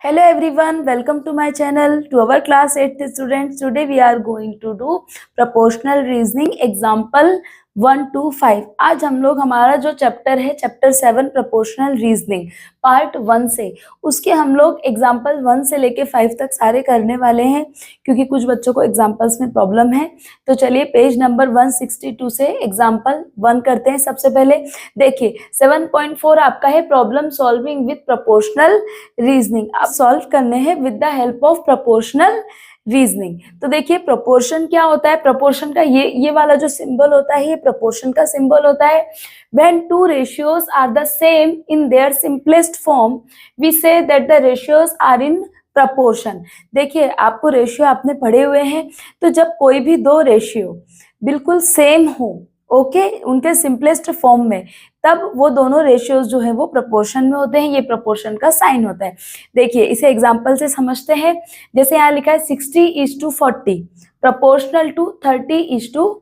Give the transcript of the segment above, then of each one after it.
Hello everyone, welcome to my channel. To our class 8th students, today we are going to do proportional reasoning example 1 to 5. आज हम लोग हमारा जो chapter है chapter 7 proportional reasoning part 1 से उसके हम लोग एग्जाम्पल 1 से लेके 5 तक सारे करने वाले हैं क्योंकि कुछ बच्चों को एग्जाम्पल्स में प्रॉब्लम है। तो चलिए पेज नंबर 162 से एग्जाम्पल 1 करते हैं। सबसे पहले देखिए 7.4 आपका है problem solving with proportional reasoning. आप सॉल्व करने हैं with the help of proportional reasoning. तो देखिए प्रोपोर्शन क्या होता है, प्रोपोर्शन का ये वाला जो सिंबल होता है ये प्रोपोर्शन का सिंबल होता है। When two ratios are the same in their simplest form we say that the ratios are in proportion. देखिए आपको रेशियो आपने पढ़े हुए हैं, तो जब कोई भी दो रेशियो बिल्कुल सेम हो ओके उनके सिंपलेस्ट फॉर्म में, तब वो दोनों रेशियोज जो है वो प्रोपोर्शन में होते हैं। ये प्रोपोर्शन का साइन होता है। देखिए इसे एग्जांपल से समझते हैं। जैसे यहाँ लिखा है 60:40 प्रोपोर्शनल टू 30:20।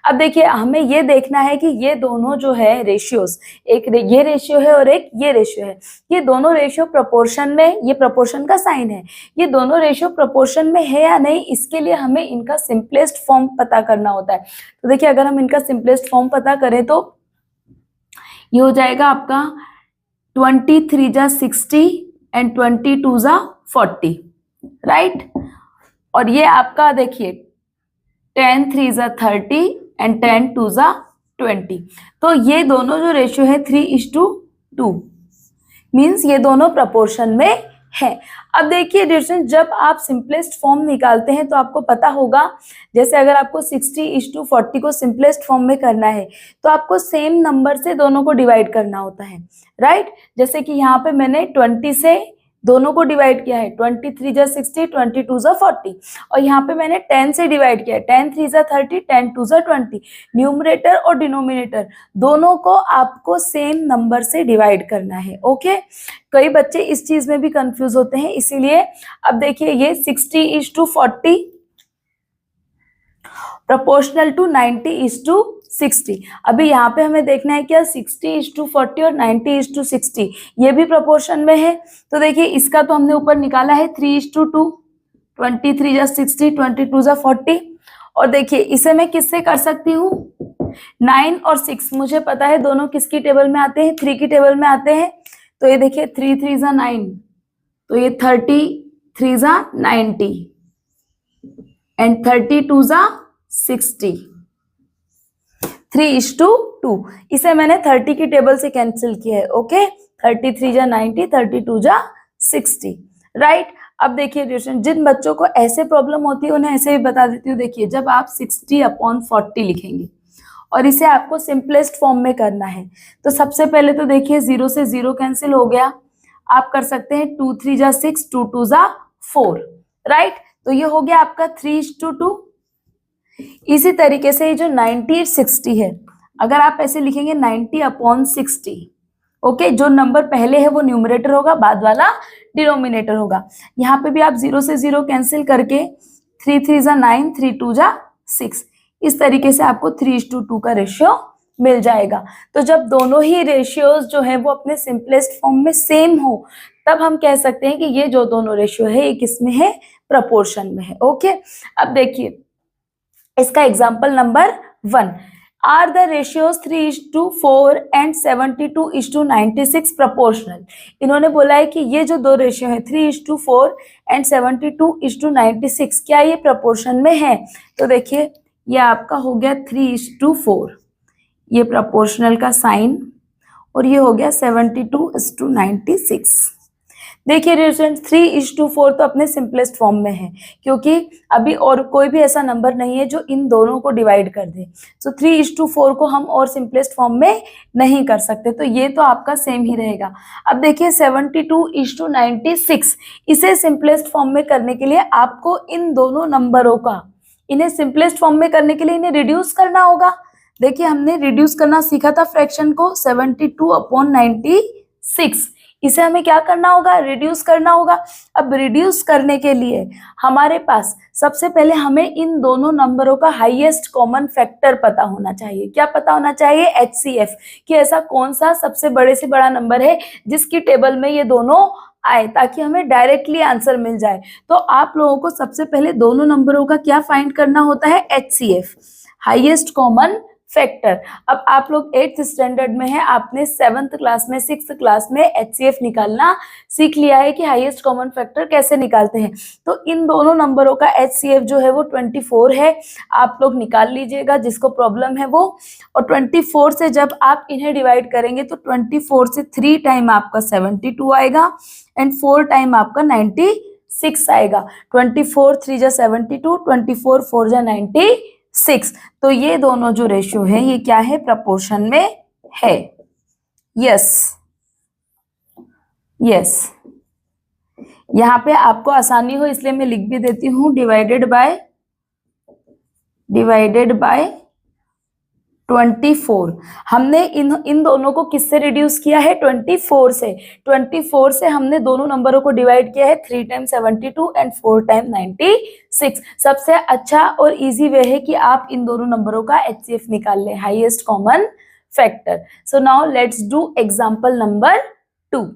अब देखिए हमें ये देखना है कि ये दोनों जो है रेशियोज, एक ये रेशियो है और एक ये रेशियो है, ये दोनों रेशियो प्रोपोर्शन में, ये प्रोपोर्शन का साइन है, ये दोनों रेशियो प्रोपोर्शन में है या नहीं, इसके लिए हमें इनका सिंपलेस्ट फॉर्म पता करना होता है। तो देखिए अगर हम इनका सिंपलेस्ट फॉर्म पता करें तो ये हो जाएगा आपका 23×60 एंड 22×40 राइट। और ये आपका देखिए 10×3=30 एंड 10×2=20। तो ये दोनों जो रेशियो है 3:2 मीन्स ये दोनों प्रोपोर्शन में है। अब देखिए डिस्टेंस जब आप सिंपलेस्ट फॉर्म निकालते हैं तो आपको पता होगा, जैसे अगर आपको 60:40 को सिंपलेस्ट फॉर्म में करना है तो आपको सेम नंबर से दोनों को डिवाइड करना होता है राइट। जैसे कि यहाँ पे मैंने 20 से दोनों को डिवाइड किया है, 23×60 22×40, और यहाँ पे मैंने 10 से डिवाइड किया है, 10×3=30 10×2=20। न्यूमरेटर और डिनोमिनेटर दोनों को आपको सेम नंबर से डिवाइड करना है ओके। कई बच्चे इस चीज में भी कंफ्यूज होते हैं, इसीलिए अब देखिए ये 60:40 प्रोपोर्शनल टू 90:60। अभी यहाँ पे हमें देखना है क्या 60:40 और 90:60 ये भी प्रोपोर्शन में है। तो देखिए इसका तो हमने ऊपर निकाला है 3:2, 23×60 22×40। और देखिए इसे मैं किससे कर सकती हूँ, 9 और 6 मुझे पता है दोनों किसकी टेबल में आते हैं, 3 की टेबल में आते हैं। तो ये देखिए 3×3=9, तो ये 33×90 एंड 32×60 3:2। इसे मैंने 30 की टेबल से कैंसिल किया है ओके। 33×90 32×60 राइट। अब देखिए जिन बच्चों को ऐसे प्रॉब्लम होती है उन्हें ऐसे भी बता देती हूँ। देखिए जब आप 60/40 लिखेंगे और इसे आपको सिंपलेस्ट फॉर्म में करना है तो सबसे पहले तो देखिए 0 से 0 कैंसिल हो गया। आप कर सकते हैं 2×3=6 2×2=4 राइट। तो ये हो गया आपका 3:2। इसी तरीके से ये जो 90/60 है, अगर आप ऐसे लिखेंगे 90/60 ओके, जो नंबर पहले है वो न्यूमरेटर होगा, बाद वाला डिनोमिनेटर होगा। यहाँ पे भी आप 0 से 0 कैंसिल करके 3×3=9 3×2=6, इस तरीके से आपको 3:2 का रेशियो मिल जाएगा। तो जब दोनों ही रेशियोज जो है वो अपने सिंपलेस्ट फॉर्म में सेम हो तब हम कह सकते हैं कि ये जो दोनों रेशियो है ये किसमें है, प्रोपोर्शन में है ओके। अब देखिए इसका example number 1, are the ratios 3:4 and 72:96 proportional. इन्होंने बोला है कि ये जो दो रेशियो है 3:4 एंड 72:96 क्या ये प्रोपोर्शन में है। तो देखिए ये आपका हो गया 3:4, ये प्रोपोर्शनल का साइन, और ये हो गया 72:96। देखिए रिजल्ट 3:4 तो अपने सिंपलेस्ट फॉर्म में है क्योंकि अभी और कोई भी ऐसा नंबर नहीं है जो इन दोनों को डिवाइड कर दे। तो 3:4 को हम और सिंपलेस्ट फॉर्म में नहीं कर सकते, तो ये तो आपका सेम ही रहेगा। अब देखिए 72:96 इसे सिंपलेस्ट फॉर्म में करने के लिए आपको इन दोनों नंबरों का, इन्हें सिंपलेस्ट फॉर्म में करने के लिए इन्हें रिड्यूस करना होगा। देखिए हमने रिड्यूस करना सीखा था फ्रैक्शन को, 72/96 इसे हमें क्या करना होगा, रिड्यूस करना होगा। अब रिड्यूस करने के लिए हमारे पास सबसे पहले हमें इन दोनों नंबरों का हाईएस्ट कॉमन फैक्टर पता होना चाहिए। क्या पता होना चाहिए, HCF, कि ऐसा कौन सा सबसे बड़े से बड़ा नंबर है जिसकी टेबल में ये दोनों आए, ताकि हमें डायरेक्टली आंसर मिल जाए। तो आप लोगों को सबसे पहले दोनों नंबरों का क्या फाइंड करना होता है, HCF, हाईएस्ट कॉमन फैक्टर। अब आप लोग 8th स्टैंडर्ड में है, आपने 7th क्लास में 6th क्लास में HCF निकालना सीख लिया है कि हाईएस्ट कॉमन फैक्टर कैसे निकालते हैं। तो इन दोनों नंबरों का HCF जो है वो 24 है, आप लोग निकाल लीजिएगा जिसको प्रॉब्लम है वो। और 24 से जब आप इन्हें डिवाइड करेंगे तो 24 से 3 टाइम आपका 72 आएगा एंड 4 टाइम आपका 96 आएगा। 24 3 जा 72, 24 4 जा 96। तो ये दोनों जो रेशियो है ये क्या है, प्रपोर्शन में है। यस यस, यहाँ पे आपको आसानी हो इसलिए मैं लिख भी देती हूँ, डिवाइडेड बाय 24। हमने इन दोनों को किससे रिड्यूस किया है, 24 से। 24 से हमने दोनों नंबरों को डिवाइड किया है 3 टाइम 72 एंड 4 टाइम 96। सबसे अच्छा और इजी वे है कि आप इन दोनों नंबरों का HCF निकाल लें, highest common factor. So now let's do example number 2।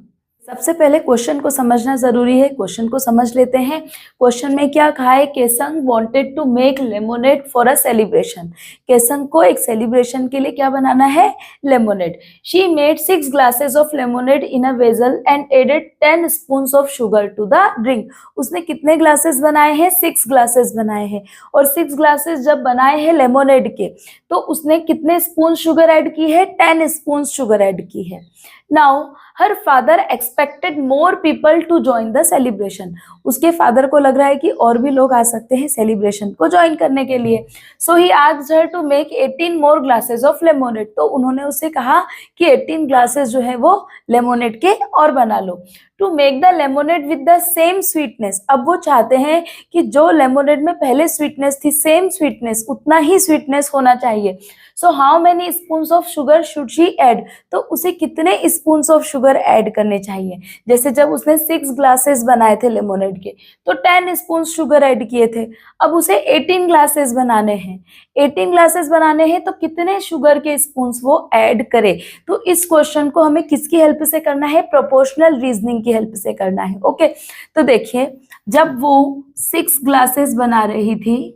सबसे पहले क्वेश्चन को समझना जरूरी है, क्वेश्चन को समझ लेते हैं। क्वेश्चन में क्या कहा है, Kesang wanted to make lemonade for a celebration. Kesang को एक सेलिब्रेशन के लिए क्या बनाना है, lemonade. She made 6 glasses of lemonade in a vessel and added 10 spoons of sugar to the drink. उसने कितने ग्लासेस बनाए हैं, 6 ग्लासेस बनाए हैं। और 6 ग्लासेस जब बनाए हैं लेमोनेड के, तो उसने कितने स्पून शुगर ऐड की है, 10 स्पून शुगर ऐड की है। Now, her father expected more people to join the celebration. उसके फादर को लग रहा है कि और भी लोग आ सकते हैं सेलिब्रेशन को ज्वाइन करने के लिए। So he asked her to make 18 more glasses of lemonade. तो उन्होंने उससे कहा कि 18 ग्लासेस जो है वो लेमोनेड के और बना लो। To make the lemonade with the same sweetness. अब वो चाहते हैं कि जो लेमोनेड में पहले स्वीटनेस थी, सेम स्वीटनेस, उतना ही स्वीटनेस होना चाहिए। So how many spoons of sugar should she add. तो उसे कितने स्पून्स ऑफ शुगर ऐड करने चाहिए। जैसे जब उसने 6 ग्लासेस बनाए थे लेमोनेड के तो 10 स्पून शुगर ऐड किए थे। अब उसे 18 ग्लासेस बनाने हैं। 18 ग्लासेस बनाने हैं तो कितने शुगर के स्पून्स वो ऐड करे। तो इस क्वेश्चन को हमें किसकी हेल्प से करना है, प्रोपोर्शनल रीजनिंग की हेल्प से करना है। ओके, तो देखिए जब वो 6 ग्लासेस बना रही थी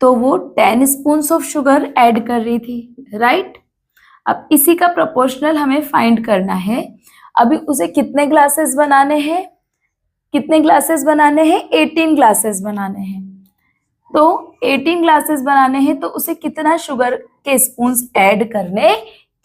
तो वो 10 स्पून्स ऑफ शुगर ऐड कर रही थी, राइट। अब इसी का प्रोपोर्शनल हमें फाइंड करना है। अभी उसे कितने ग्लासेस बनाने हैं, कितने ग्लासेस बनाने हैं, 18 ग्लासेस बनाने हैं। तो 18 ग्लासेस बनाने हैं तो उसे कितना शुगर के स्पून्स ऐड करने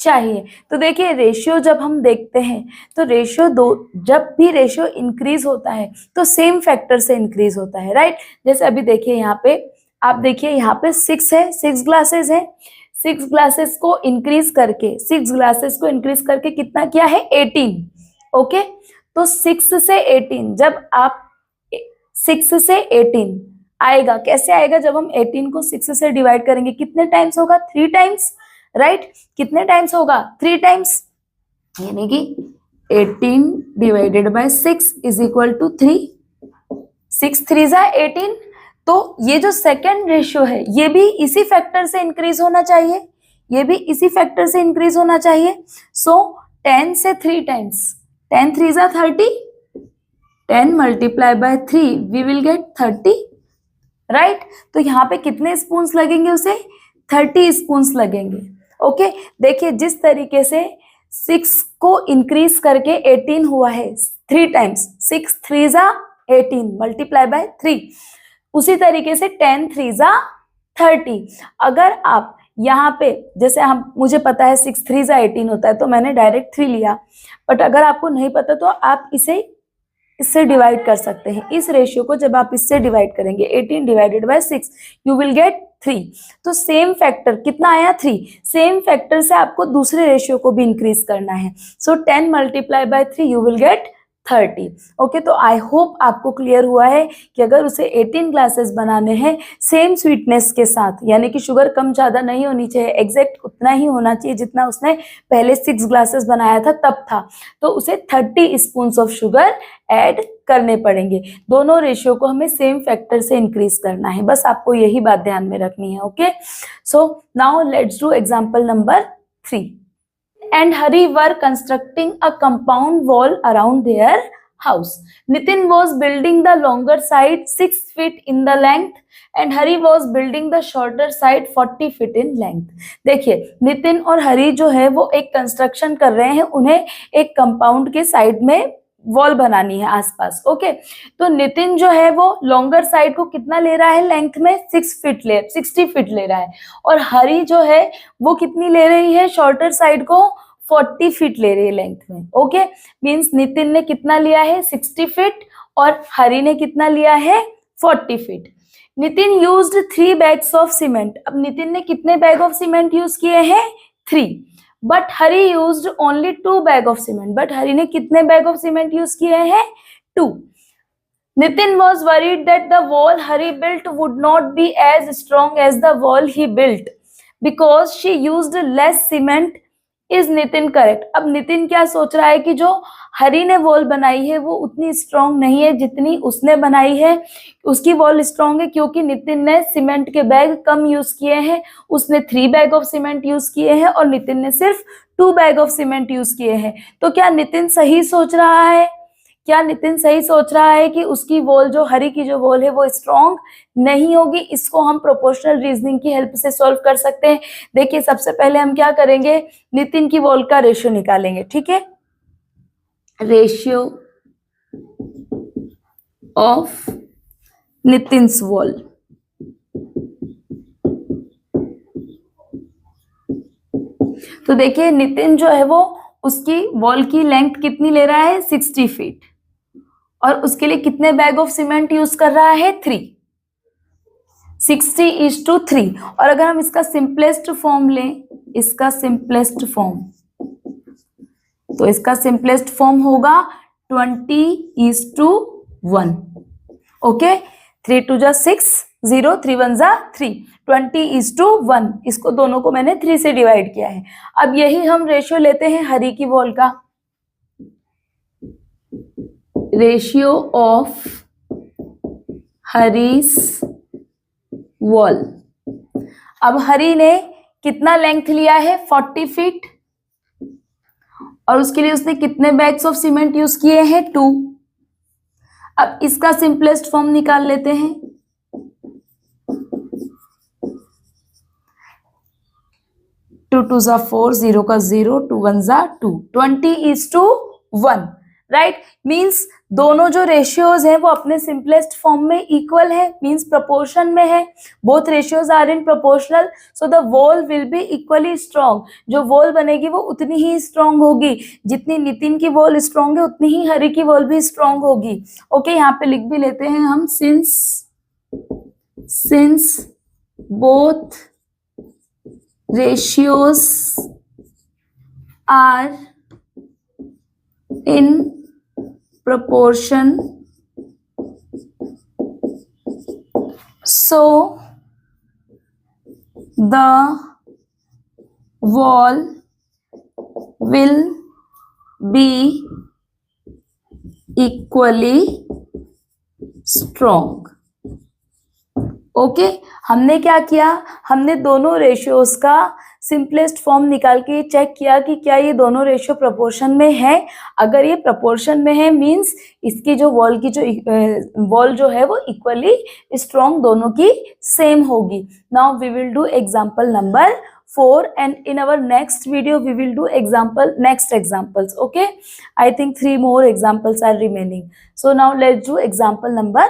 चाहिए। तो देखिए रेशियो जब हम देखते हैं तो रेशियो जब भी रेशियो इंक्रीज होता है तो सेम फैक्टर से इंक्रीज होता है, राइट। जैसे अभी देखिए यहाँ पे, आप देखिए यहाँ पे 6 है, 6 ग्लासेस है। 6 ग्लासेस को इंक्रीज करके कितना किया है, 18। ओके, तो 6 से 18, जब आप 6 से 18 आएगा, कैसे आएगा, जब हम 18 को 6 से डिवाइड करेंगे कितने टाइम्स होगा, 3 टाइम्स, राइट। कितने टाइम्स होगा, 3 टाइम्स, यानी कि 18 divided by 6 is equal to 3। 6 3 जा 18। तो ये जो सेकेंड रेशियो है ये भी इसी फैक्टर से इंक्रीज होना चाहिए, ये भी इसी फैक्टर से इंक्रीज होना चाहिए। सो 10 से 3 टाइम्स, 10 3 जा 30, 10 multiply by 3 we will get 30, right. तो यहाँ पे कितने स्पून्स लगेंगे, उसे 30 स्पून्स लगेंगे। ओके, देखिए जिस तरीके से 6 को इंक्रीज करके 18 हुआ है 3 टाइम्स, 6 3 जा 18 मल्टीप्लाई बाय 3, उसी तरीके से 10 3 जा 30। अगर आप यहाँ पे, जैसे मुझे पता है 6 3 जा 18 होता है तो मैंने डायरेक्ट 3 लिया, बट अगर आपको नहीं पता तो आप इससे डिवाइड कर सकते हैं। इस रेशियो को जब आप इससे डिवाइड करेंगे 18 divided by 6 you will get 3। तो सेम फैक्टर कितना आया, 3। सेम फैक्टर से आपको दूसरे रेशियो को भी इंक्रीज करना है। सो 10 multiply by 3 you will get 30। Okay, तो आई होप आपको क्लियर हुआ है कि अगर उसे 18 ग्लासेस बनाने हैं सेम स्वीटनेस के साथ, यानी कि शुगर कम ज्यादा नहीं होनी चाहिए, एग्जैक्ट उतना ही होना चाहिए जितना उसने पहले 6 ग्लासेस बनाया था तब था, तो उसे 30 स्पून्स ऑफ शुगर ऐड करने पड़ेंगे। दोनों रेशियो को हमें सेम फैक्टर से इंक्रीज करना है, बस आपको यही बात ध्यान में रखनी है। Okay, so now let's do example number 3। and Hari were constructing a compound wall around their house. Nitin was building the longer side 6 feet in the length and Hari was building the shorter side 40 feet in length. देखिए नितिन और हरी जो है वो एक construction कर रहे हैं, उन्हें एक कंपाउंड के साइड में वॉल बनानी है आसपास. ओके, तो नितिन जो है वो लॉन्गर साइड को कितना ले रहा है लेंथ में 60 फीट ले रहा है और हरी जो है वो कितनी ले रही है शॉर्टर साइड को 40 फीट ले रही है लेंथ में. ओके, मींस नितिन ने कितना लिया है 60 फीट और हरी ने कितना लिया है 40 feet. Nitin used 3 bags of cement. अब नितिन ने कितने बैग ऑफ सीमेंट यूज किए हैं 3, but Hari used only 2 bag of cement. But Hari ने कितने बैग ऑफ सीमेंट यूज किए हैं 2. Nitin was worried that the wall Hari built would not be as strong as the wall he built because she used less cement. Is Nitin correct? अब नितिन क्या सोच रहा है कि जो हरी ने वॉल बनाई है वो उतनी स्ट्रॉन्ग नहीं है जितनी उसने बनाई है. उसकी वॉल स्ट्रॉन्ग है क्योंकि नितिन ने सीमेंट के बैग कम यूज किए हैं. उसने 3 बैग ऑफ सीमेंट यूज किए हैं और नितिन ने सिर्फ 2 बैग ऑफ सीमेंट यूज किए हैं. तो क्या नितिन सही सोच रहा है? क्या नितिन सही सोच रहा है कि उसकी वॉल जो हरी की जो वॉल है वो स्ट्रॉन्ग नहीं होगी? इसको हम प्रोपोर्शनल रीजनिंग की हेल्प से सॉल्व कर सकते हैं. देखिए सबसे पहले हम क्या करेंगे, नितिन की वॉल का रेशियो निकालेंगे. ठीक है, रेशियो ऑफ नितिन्स वॉल. तो देखिए नितिन जो है वो उसकी वॉल की लेंथ कितनी ले रहा है 60 फीट और उसके लिए कितने बैग ऑफ सीमेंट यूज कर रहा है 3. 60:3. और अगर हम इसका सिंपलेस्ट फॉर्म लें, इसका सिंपलेस्ट फॉर्म, तो इसका सिंपलेस्ट फॉर्म होगा 20:1. ओके, 3 2 जा 6, 0 3 1 जा 3, 20:1. इसको दोनों को मैंने 3 से डिवाइड किया है. अब यही हम रेशियो लेते हैं हरी की वॉल का. Ratio of Hari's wall. अब हरी ने कितना लेंथ लिया है 40 फीट और उसके लिए उसने कितने बैग्स ऑफ सीमेंट यूज किए हैं 2. अब इसका सिंपलेस्ट फॉर्म निकाल लेते हैं. 2 2 जा 4, 0 का 0, 2 1 जा 2, 20:1. राइट, मींस दोनों जो रेशियोज हैं वो अपने सिंपलेस्ट फॉर्म में इक्वल है, मींस प्रोपोर्शन में है. Both ratios are in proportional, so the wall will be equally strong. जो वॉल बनेगी वो उतनी ही स्ट्रॉन्ग होगी. जितनी नितिन की वॉल स्ट्रॉन्ग है उतनी ही हरी की वॉल भी स्ट्रॉन्ग होगी. ओके, यहाँ पे लिख भी लेते हैं हम, since both ratios are in proportion, so the wall will be equally strong. Okay, हमने क्या किया, हमने दोनों रेशियोज का सिंपलेस्ट फॉर्म निकाल के चेक किया कि क्या ये दोनों रेशियो प्रोपोर्शन में है. अगर ये प्रोपोर्शन में है मींस इसकी जो वॉल की जो वॉल जो है वो इक्वली स्ट्रॉन्ग दोनों की सेम होगी. Now we will do example number 4 and in our next video we will do next examples. Okay, I think 3 more examples are remaining. So now let's do example number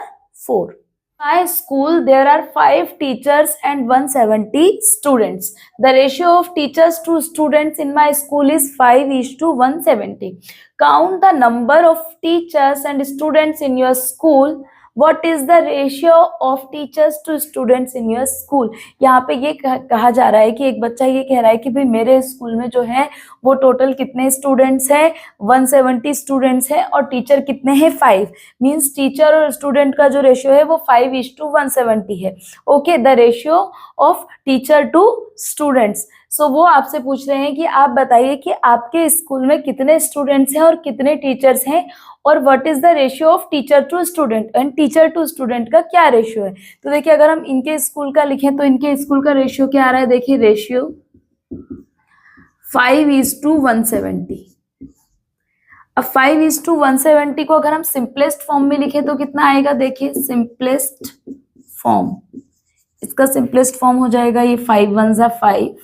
4. My school there are 5 teachers and 170 students. The ratio of teachers to students in my school is 5:170. Count the number of teachers and students in your school. What is the ratio of teachers to students in your school? यहाँ पे ये कहा जा रहा है कि एक बच्चा ये कह रहा है कि भाई मेरे स्कूल में जो है वो टोटल कितने स्टूडेंट्स हैं 170 स्टूडेंट्स हैं और टीचर कितने हैं 5. मींस टीचर और स्टूडेंट का जो रेशियो है वो 5:170 है. Okay, the ratio of teacher to students. So वो आपसे पूछ रहे हैं कि आप बताइए कि आपके स्कूल में कितने स्टूडेंट्स हैं और कितने टीचर्स हैं और what is the ratio of teacher to student. And teacher to student का क्या रेशियो है. तो देखिए अगर हम इनके स्कूल का लिखें तो इनके स्कूल का रेशियो क्या आ रहा है. देखिए रेशियो 5:170। अब 5:170 को अगर हम सिंपलेस्ट फॉर्म में लिखें तो कितना आएगा, देखिए सिंपलेस्ट फॉर्म, इसका सिंपलेस्ट फॉर्म हो जाएगा ये 5 1 जा 5,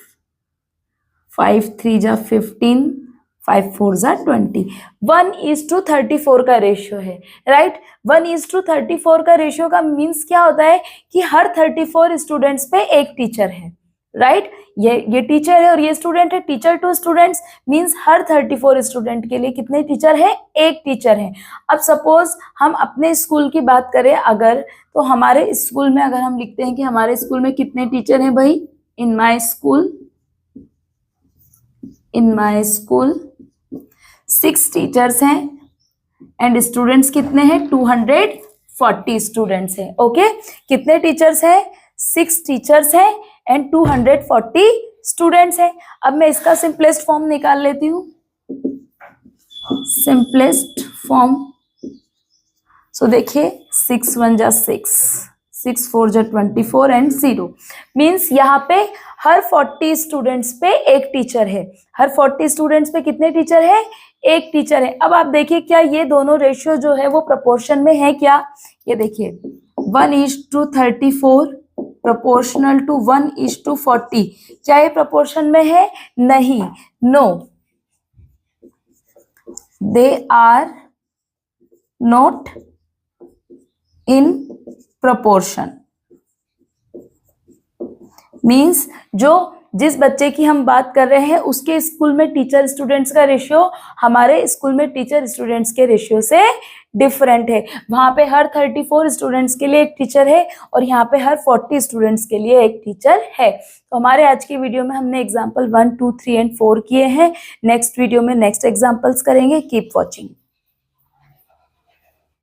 5 3 जा 15, 5 4 जा 20। 1:34 का रेशियो है, राइट। 1:34 का रेशियो का मीन्स क्या होता है कि हर 34 स्टूडेंट्स पे एक टीचर है, राइट। ये टीचर है और ये स्टूडेंट है, टीचर टू स्टूडेंट्स मीन्स हर 34 स्टूडेंट के लिए कितने टीचर है, एक टीचर है। अब सपोज हम अपने स्कूल की बात करें अगर, तो हमारे स्कूल में अगर हम लिखते हैं कि हमारे स्कूल में कितने टीचर हैं भाई, इन माय स्कूल 6 टीचर्स हैं एंड स्टूडेंट्स कितने हैं, 240 स्टूडेंट्स हैं। ओके, कितने टीचर्स हैं, 6 टीचर्स हैं एंड 240 स्टूडेंट्स हैं। अब मैं इसका सिंपलेस्ट फॉर्म निकाल लेती हूँ, सिंपलेस्ट फॉर्म। सो देखिए 6 1 जा 6, 6 4 जा 24 एंड 0 मीन्स यहाँ पे हर 40 स्टूडेंट्स पे एक टीचर है। हर 40 स्टूडेंट्स पे कितने टीचर है, एक टीचर है। अब आप देखिए क्या ये दोनों रेशियो जो है वो प्रोपोर्शन में है क्या, ये देखिए 1:34 प्रोपोर्शनल टू 1:40, क्या ये प्रोपोर्शन में है, नहीं, no, they are not in proportion. Means जिस बच्चे की हम बात कर रहे हैं उसके स्कूल में टीचर स्टूडेंट्स का रेशियो हमारे स्कूल में टीचर स्टूडेंट्स के रेशियो से डिफरेंट है। वहां पे हर 34 स्टूडेंट्स के लिए एक टीचर है और यहाँ पे हर 40 स्टूडेंट्स के लिए एक टीचर है। तो हमारे आज की वीडियो में हमने एग्जाम्पल 1 2 3 एंड 4 किए हैं। नेक्स्ट वीडियो में नेक्स्ट एग्जाम्पल्स करेंगे। Keep watching.